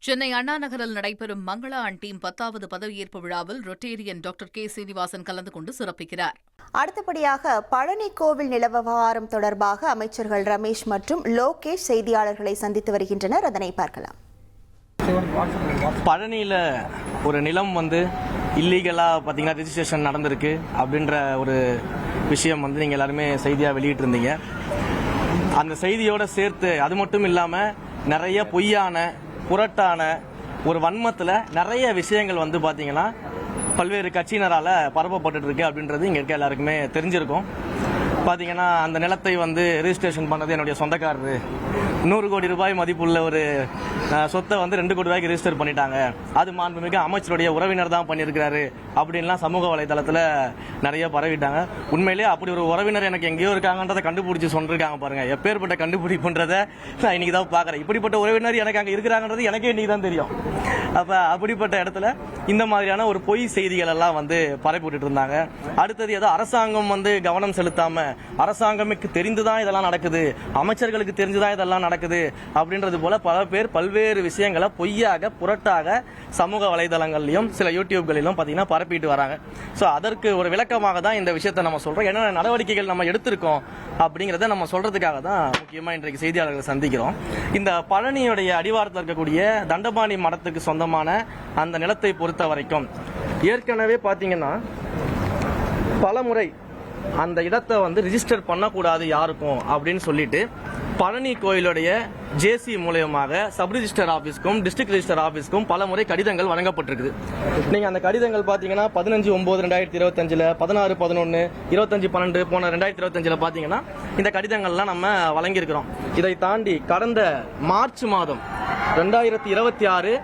சென்னை அண்ணா நகரில் நடைபெறும் Mangala and team 10வது பதவியேற்பு விழாவில் ரொட்டேரியன் டாக்டர் கே சீனிவாசன் கலந்து கொண்டு சிறப்பிக்கிறார். அடுத்தபடியாக பழனி கோவில் நில விவகாரம் தொடர்பாக அமைச்சர்கள் ரமேஷ் மற்றும் லோகேஷ் செய்தியாளர்களை சந்தித்து வருகின்றனர். அதனை பார்க்கலாம். பழனியில் ஒரு நிலம் இல்லீகலாக பார்த்தீங்கன்னா ரெஜிஸ்ட்ரேஷன் நடந்திருக்கு அப்படின்ற ஒரு விஷயம் நீங்கள் எல்லாருமே செய்தியாக வெளியிட்டிருந்தீங்க. அந்த செய்தியோடு சேர்த்து அது மட்டும் இல்லாமல் நிறைய பொய்யான புரட்டான ஒரு வன்மத்தில் நிறைய விஷயங்கள் பார்த்தீங்கன்னா பல்வேறு கட்சியினரால் பரப்பப்பட்டு இருக்கு அப்படின்றது இங்கே இருக்க எல்லாருக்குமே தெரிஞ்சிருக்கும். பார்த்தீங்கன்னா அந்த நிலத்தை ரெஜிஸ்ட்ரேஷன் பண்ணது என்னுடைய சொந்தக்காரரு 100 கோடி ரூபாய் மதிப்புள்ள ஒரு சொத்தை 2 கோடி ரூபாய்க்கு ரெஜிஸ்டர் பண்ணிட்டாங்க, அது மாண்புமிகு அமைச்சருடைய உறவினர் தான் பண்ணியிருக்கிறாரு அப்படின்லாம் சமூக வலைதளத்தில் நிறைய பரவிட்டாங்க. உண்மையிலேயே அப்படி ஒரு உறவினர் எனக்கு எங்கேயோ இருக்காங்கன்றதை கண்டுபிடிச்சி சொல்லிருக்காங்க பாருங்க. எப்பேற்பட்ட கண்டுபிடிப்புன்றதை நான் இன்னைக்கு தான் பார்க்குறேன். இப்படிப்பட்ட உறவினர் எனக்கு அங்கே இருக்கிறாங்கன்றது எனக்கே இன்னைக்கு தான் தெரியும். அப்போ அப்படிப்பட்ட இடத்துல இந்த மாதிரியான ஒரு பொய் செய்திகள் எல்லாம் பரப்பி விட்டுட்டு இருந்தாங்க. அடுத்தது ஏதோ அரசாங்கம் கவனம் செலுத்தாம அரசாங்கமுக்கு தெரிந்துதான் இதெல்லாம் நடக்குது, அமைச்சர்களுக்கு தெரிஞ்சுதான் இதெல்லாம் நடக்குது அப்படின்றது போல பல பேர் பல்வேறு விஷயங்களை பொய்யாக புரட்டாக சமூக வலைதளங்கள்லையும் சில யூடியூப்களிலும் பார்த்தீங்கன்னா பரப்பிட்டு வராங்க. ஸோ அதற்கு ஒரு விளக்கமாக தான் இந்த விஷயத்தை நம்ம சொல்றோம். என்னென்ன நடவடிக்கைகள் நம்ம எடுத்திருக்கோம் அப்படிங்கிறத நம்ம சொல்றதுக்காக தான் முக்கியமாக இன்றைக்கு செய்தியாளர்களை சந்திக்கிறோம். இந்த பழனியுடைய அடிவாரத்தில் இருக்கக்கூடிய தண்டபாணி மடத்துக்கு சொந்தமான அந்த நிலத்தை பொறுத்த வரைக்கும் ஏற்கனவே பார்த்தீங்கன்னா பல முறை அந்த இடத்தை ரிஜிஸ்டர் பண்ணக்கூடாது யாருக்கும் அப்படின்னு சொல்லிட்டு பழனி கோயிலுடைய ஜேசி மூலமாக சப் ரிஜிஸ்டர் ஆபீஸ்க்கும் டிஸ்ட்ரிக்ட் ரிஜிஸ்டர் ஆபீஸ்க்கும் பல முறை கடிதங்கள் வழங்கப்பட்டிருக்குது. நீங்க அந்த கடிதங்கள் பாத்தீங்கன்னா 15/9/2025, 16/11, 25/12 போன 2025 பாத்தீங்கன்னா இந்த கடிதங்கள்லாம் நம்ம வழங்கியிருக்கிறோம். இதை தாண்டி கடந்த மார்ச் மாதம் 2026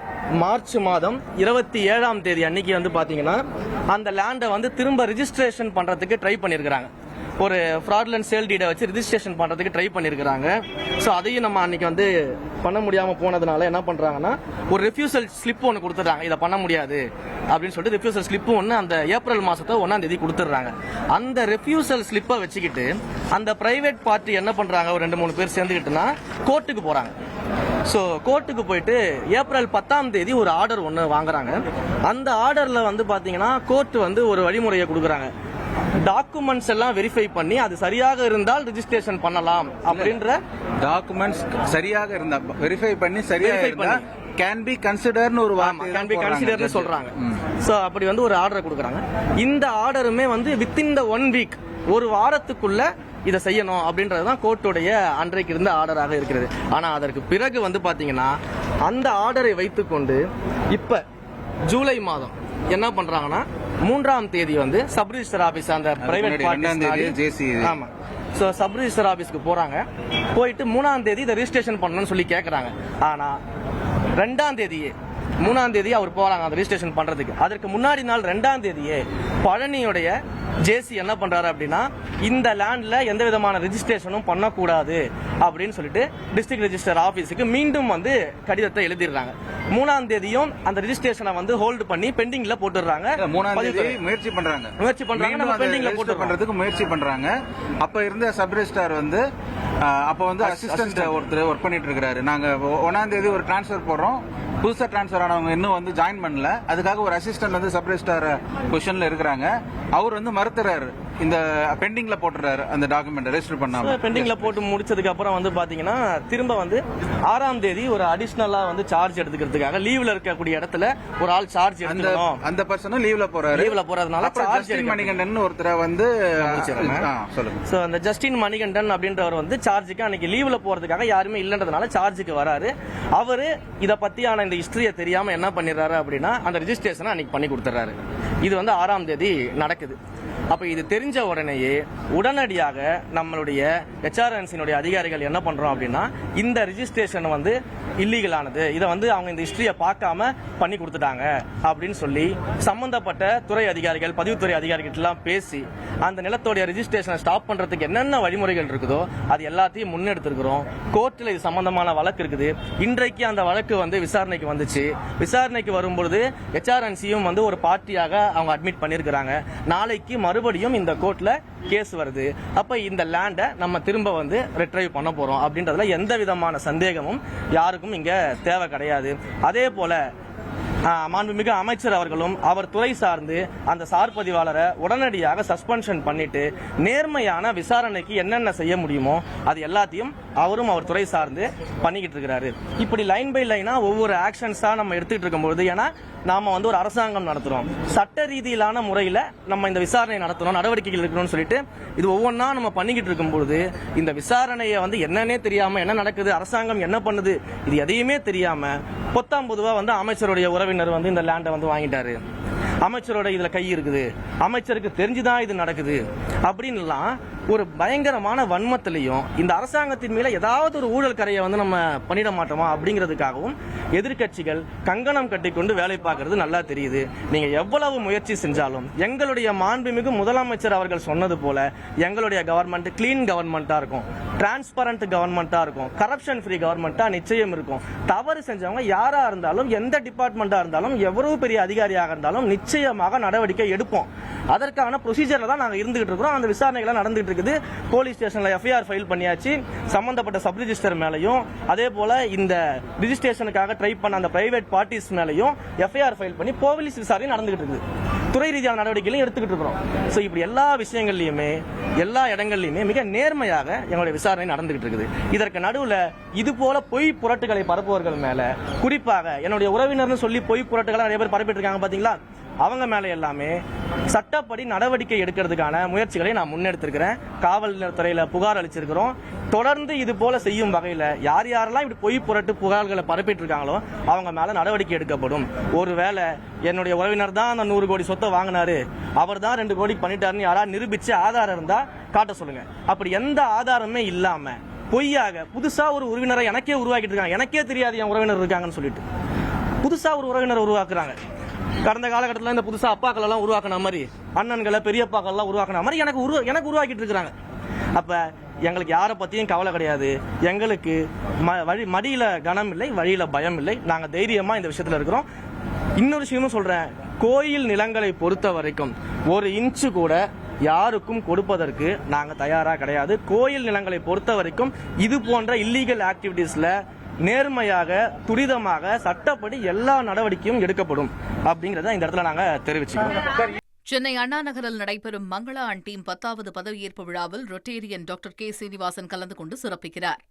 மார்ச் மாதம் 27ஆம் தேதி அன்னைக்கு பாத்தீங்கன்னா அந்த லேண்டை திரும்ப ரிஜிஸ்ட்ரேஷன் பண்றதுக்கு ட்ரை பண்ணிருக்காங்க. ஒரு ஃப்ராட்லன்ட் சேல் டீடை வச்சு ரிஜிஸ்ட்ரேஷன் பண்றதுக்கு ட்ரை பண்ணிருக்காங்க. ஸோ அதையும் நம்ம அன்னைக்கு பண்ண முடியாம போனதுனால என்ன பண்றாங்கன்னா ஒரு ரெஃப்யூசல் ஸ்லிப் ஒன்று கொடுத்துட்றாங்க. இதை பண்ண முடியாது அப்படின்னு சொல்லிட்டு ரெஃப்யூசல் ஸ்லிப் ஒன்று அந்த ஏப்ரல் மாசத்தை 1ஆம் தேதி கொடுத்துட்றாங்க. அந்த ரெஃப்யூசல் ஸ்லிப்பை வச்சுக்கிட்டு அந்த பிரைவேட் பார்ட்டி என்ன பண்றாங்க, ஒரு 2-3 பேர் சேர்ந்துக்கிட்டுனா கோர்ட்டுக்கு போறாங்க. ஸோ கோர்ட்டுக்கு போயிட்டு ஏப்ரல் 10ஆம் தேதி ஒரு ஆர்டர் ஒன்று வாங்குறாங்க. அந்த ஆர்டர்ல பாத்தீங்கன்னா கோர்ட் ஒரு வழிமுறையை கொடுக்குறாங்க. டாக்குமெண்ட்ஸ் எல்லாம் வெரிஃபை பண்ணி அது சரியாக இருந்தால் ரெஜிஸ்ட்ரேஷன் பண்ணலாம் அப்படின்ற டாக்குமெண்ட்ஸ் சரியாக இருந்தா வெரிஃபை பண்ணி சரியாக இருந்தா கேன் பி கன்சிடர்னு ஒரு கேன் பி கன்சிடர்னு சொல்றாங்க. சோ அப்படி ஒரு ஆர்டர் கொடுக்குறாங்க. இந்த ஆர்டருமே வித்தின் த 1 வீக், ஒரு வாரத்துக்குள்ள இதை செய்யணும் அப்படின்றதுதான் கோர்ட்டுடைய அன்றைக்கு இருந்த ஆர்டராக இருக்கிறது. ஆனா அதற்கு பிறகு பாத்தீங்கன்னா அந்த ஆர்டரை வைத்துக்கொண்டு இப்ப ஜூலை மாதம் என்ன பண்றாங்கன்னா 3ஆம் தேதி சப் ரிஜிஸ்டர் ஆபீஸ் அந்த பிரைவேட் பார்ட்டி ஆமா சோ சப் ரிஜிஸ்டர் ஆபீஸ்க்கு போறாங்க. போயிட்டு 3ஆம் தேதி இதை ரெஜிஸ்ட்ரேஷன் பண்ணணும்னு சொல்லி கேட்கறாங்க. ஆனா 2ஆம் தேதியே 3ஆம் தேதி அவர் போறாங்க அந்த ரெஜிஸ்ட்ரேஷன் பண்றதுக்கு. அதற்கு முன்னாடி நாள் 2ஆம் தேதியே பழனியுடைய ஜேசி என்ன பண்றாரு அப்படின்னா இந்த லேண்ட்ல எந்த விதமான ரெஜிஸ்ட்ரேஷனும் பண்ணக்கூடாது அப்படின்னு சொல்லிட்டு டிஸ்ட்ரிக்ட் ரெஜிஸ்டர் ஆபீஸுக்கு மீண்டும் கடிதத்தை எழுதிடுறாங்க. 3ஆம் தேதியும் அந்த ரெஜிஸ்ட்ரேஷனை ஹோல்டு பண்ணி பெண்டிங்ல போட்டுறாங்க. 3ஆம் தேதி முயற்சி பண்றாங்க நம்ம பெண்டிங்ல போட்டுறதுக்கு முயற்சி பண்றாங்க. அப்ப இருந்த சப் ரெஜிஸ்ட்ரார் அப்ப அசிஸ்டன்ட் ஒருத்தர் ஒர்க் பண்ணிட்டு இருக்காரு. நாங்க 1ஆம் தேதி ஒரு டிரான்ஸ்பர் போடுறோம், புதுசா டிரான்ஸ்பர் ஆனவங்க இன்னும் ஜாயின் பண்ணல, அதுக்காக ஒரு அசிஸ்டன்ட் சப் ரெஜிஸ்ட்ரார் பொசிஷன்ல இருக்கிறாங்க. அவர் மறுத்துறாரு, இந்த பெண்டிங்ல போட்டுறாரு அந்த டாக்குமெண்ட் ரெஜிஸ்டர் பண்ணாம. பெண்டிங்ல போட்டு முடிச்சதுக்கு அப்புறம் பாத்தீங்கன்னா திரும்ப 6ஆம் தேதி ஒரு அடிஷனலா சார்ஜ் எடுத்துக்கிறதுக்காக லீவ்ல இருக்கக்கூடிய இடத்துல ஒரு ஆள் சார்ஜ் எடுத்துக்கணும். அந்த பர்சனும் லீவ்ல போறதுனால ஜஸ்டின் மணிகண்டன் ஒருத்தரை சோ அந்த ஜஸ்டின் மணிகண்டன் அப்படின்றவர் சார்ஜுக்கு அன்னைக்கு லீவ்ல போறதுக்காக யாருமே இல்லன்றதுனால சார்ஜுக்கு வராரு. அவரு இத பத்தியான இந்த ஹிஸ்டரியை தெரியாம என்ன பண்ணிடுறாரு அப்படின்னா அந்த ரெஜிஸ்ட்ரேஷனை அன்னைக்கு பண்ணி கொடுத்துறாரு. இது 6ஆம் தேதி நடக்குது. அப்ப இது தெரிஞ்ச உடனேயே உடனடியாக நம்மளுடைய HRNC அதிகாரிகள் என்ன பண்றோம் அப்படின்னா இந்த ரெஜிஸ்ட்ரேஷன் இல்லீகலானது, இதை அவங்க இந்த ஹிஸ்டரியை பார்க்காம பண்ணி கொடுத்துட்டாங்க அப்படின்னு சொல்லி சம்பந்தப்பட்ட துறை அதிகாரிகள் பதிவுத்துறை அதிகாரிகள் எல்லாம் பேசி அந்த நிலத்தோடைய ரெஜிஸ்ட்ரேஷனை ஸ்டாப் பண்றதுக்கு என்னென்ன வழிமுறைகள் இருக்குதோ அது எல்லாத்தையும் முன்னெடுத்திருக்கிறோம். கோர்ட்ல இது சம்பந்தமான வழக்கு இருக்குது. இன்றைக்கு அந்த வழக்கு விசாரணைக்கு வந்துச்சு. விசாரணைக்கு வரும்பொழுது HRNCயும் ஒரு பார்ட்டியாக அவங்க அட்மிட் பண்ணியிருக்கிறாங்க. நாளைக்கு மறுபடியும் இந்த கோர்ட்ல கேஸ் வருது. அப்ப இந்த லேண்டை நம்ம திரும்ப வந்து ரிட்ரைவ் பண்ண போறோம் அப்படின்றதுல எந்த விதமான சந்தேகமும் யாருக்கும் இங்க தேவை கிடையாது. அதே போல மாண்புமிகு அமைச்சர் அவர்களும் அவர் துறை சார்ந்து அந்த சார் பதிவாளரை உடனடியாக சஸ்பென்ஷன் பண்ணிட்டு நேர்மையான விசாரணைக்கு என்னென்ன செய்ய முடியுமோ அது எல்லாத்தையும் அவரும் அவர் துறை சார்ந்து பண்ணிக்கிட்டு இருக்கிறாரு. இப்படி லைன் பை லைனா ஒவ்வொரு ஆக்ஷன்ஸா நம்ம எடுத்துக்கிட்டு இருக்கும்போது, ஏன்னா நாம வந்து ஒரு அரசாங்கம் நடத்துறோம், சட்ட ரீதியிலான முறையில நம்ம இந்த விசாரணை நடத்தணும், நடவடிக்கைகள் இருக்கணும்னு சொல்லிட்டு இது ஒவ்வொன்றா நம்ம பண்ணிக்கிட்டு இருக்கும்போது இந்த விசாரணையை வந்து என்னன்னே தெரியாம என்ன நடக்குது, அரசாங்கம் என்ன பண்ணுது, இது எதையுமே தெரியாம பொத்தாம் பொதுவா வந்து அமைச்சருடைய உறவினர் வந்து இந்த லேண்டை வந்து வாங்கிட்டாரு, அமைச்சரோட இதுல கை இருக்குது, அமைச்சருக்கு தெரிஞ்சுதான் இது நடக்குது அப்படின்லாம் ஒரு பயங்கரமான வன்மத்திலையும் இந்த அரசாங்கத்தின் மேல ஏதாவது ஒரு ஊழல் கரையை வந்து நம்ம பண்ணிட மாட்டோமா அப்படிங்கிறதுக்காகவும் எதிர்க்கட்சிகள் கங்கணம் கட்டிக்கொண்டு வேலை பார்க்கறது நல்லா தெரியுது. நீங்க எவ்வளவு முயற்சி செஞ்சாலும் எங்களுடைய மாண்புமிகு முதலமைச்சர் அவர்கள் சொன்னது போல எங்களுடைய கவர்மெண்ட் கிளீன் கவர்மெண்டா இருக்கும், டிரான்ஸ்பரண்ட் கவர்மெண்டா இருக்கும், கரப்ஷன் ஃப்ரீ கவர்மெண்டா நிச்சயம் இருக்கும். தவறு செஞ்சவங்க யாரா இருந்தாலும் எந்த டிபார்ட்மெண்டா இருந்தாலும் எவ்வளவு பெரிய அதிகாரியாக இருந்தாலும் நிச்சயமாக நடவடிக்கை எடுப்போம். அதற்கான ப்ரொசீஜர்ல தான் நாங்க இருந்துகிட்டு இருக்கிறோம். அந்த விசாரணைகள் நடந்துகிட்டு இருக்குது. போலீஸ் ஸ்டேஷன்ல எஃப்ஐஆர் ஃபைல் பண்ணியாச்சு. சம்பந்தப்பட்ட சப் ரிஜிஸ்டர் மேலையும் அதே போல இந்த ரிஜிஸ்ட்ரேஷனுக்காக ட்ரை பண்ண அந்த பிரைவேட் பார்ட்டிஸ் மேலையும் எஃப்ஐஆர் ஃபைல் பண்ணி போலீஸ் விசாரணை நடந்துகிட்டு இருக்குது. துறை ரீதியான நடவடிக்கைகளையும் எடுத்துக்கிட்டு இருக்கிறோம். ஸோ இப்படி எல்லா விஷயங்கள்லையுமே எல்லா இடங்கள்லையுமே மிக நேர்மையாக எங்களுடைய விசாரணை நடந்துகிட்டு இருக்குது. இதற்கு நடுவில் இது போல பொய் புரட்டுகளை பரப்புவர்கள் மேல, குறிப்பாக என்னுடைய உறவினர்னு சொல்லி பொய் புரட்டுகளை நிறைய பேர் பரப்பிட்டு இருக்காங்க பாத்தீங்களா, அவங்க மேல எல்லாமே சட்டப்படி நடவடிக்கை எடுக்கிறதுக்கான முயற்சிகளை நான் முன்னெடுத்திருக்கிறேன். காவல்துறையில புகார் அளிச்சிருக்கிறோம். தொடர்ந்து இது போல செய்யும் வகையில யார் யாரெல்லாம் இப்படி பொய் புரட்டு புகார்களை பரப்பிட்டு இருக்காங்களோ அவங்க மேல நடவடிக்கை எடுக்கப்படும். ஒருவேளை என்னுடைய உறவினர் தான் அந்த 100 கோடி சொத்தை வாங்கினாரு, அவர் தான் 2 கோடி பண்ணிட்டாருன்னு யாராவது நிரூபிச்சு ஆதாரம் இருந்தா காட்ட சொல்லுங்க. அப்படி எந்த ஆதாரமே இல்லாம பொய்யாக புதுசா ஒரு உறவினரை எனக்கே உருவாக்கிட்டு இருக்காங்க. எனக்கே தெரியாது என் உறவினர் இருக்காங்கன்னு சொல்லிட்டு புதுசா ஒரு உறவினர் உருவாக்குறாங்க. கடந்த காலகட்டத்தில் இந்த புதுசா அப்பாக்கள் எல்லாம் உருவாக்கின மாதிரி, அண்ணன்களை பெரியப்பாக்கள் எல்லாம் உருவாக்கின மாதிரி எனக்கு உருவாக்கிட்டு இருக்கிறாங்க. அப்ப எங்களுக்கு யாரை பத்தியும் கவலை கிடையாது. எங்களுக்கு மடியில கனம் இல்லை, வழியில பயம் இல்லை. நாங்க தைரியமா இந்த விஷயத்துல இருக்கிறோம். இன்னொரு விஷயமும் சொல்றேன், கோயில் நிலங்களை பொறுத்த வரைக்கும் 1 இன்ச்சு கூட யாருக்கும் கொடுப்பதற்கு நாங்க தயாரா கிடையாது. கோயில் நிலங்களை பொறுத்த வரைக்கும் இது போன்ற இல்லீகல் ஆக்டிவிட்டீஸ்ல நேர்மையாக துரிதமாக சட்டப்படி எல்லா நடவடிக்கையும் எடுக்கப்படும் அப்படிங்கறத இந்த இடத்துல நாங்க தெரிவிச்சுக்கிறோம். சென்னை அண்ணா நகரில் நடைபெறும் மங்களா அண்ட் டீம் 10வது பதவியேற்பு விழாவில் ரொட்டேரியன் டாக்டர் கே. சீனிவாசன் கலந்து கொண்டு சிறப்பிக்கிறார்.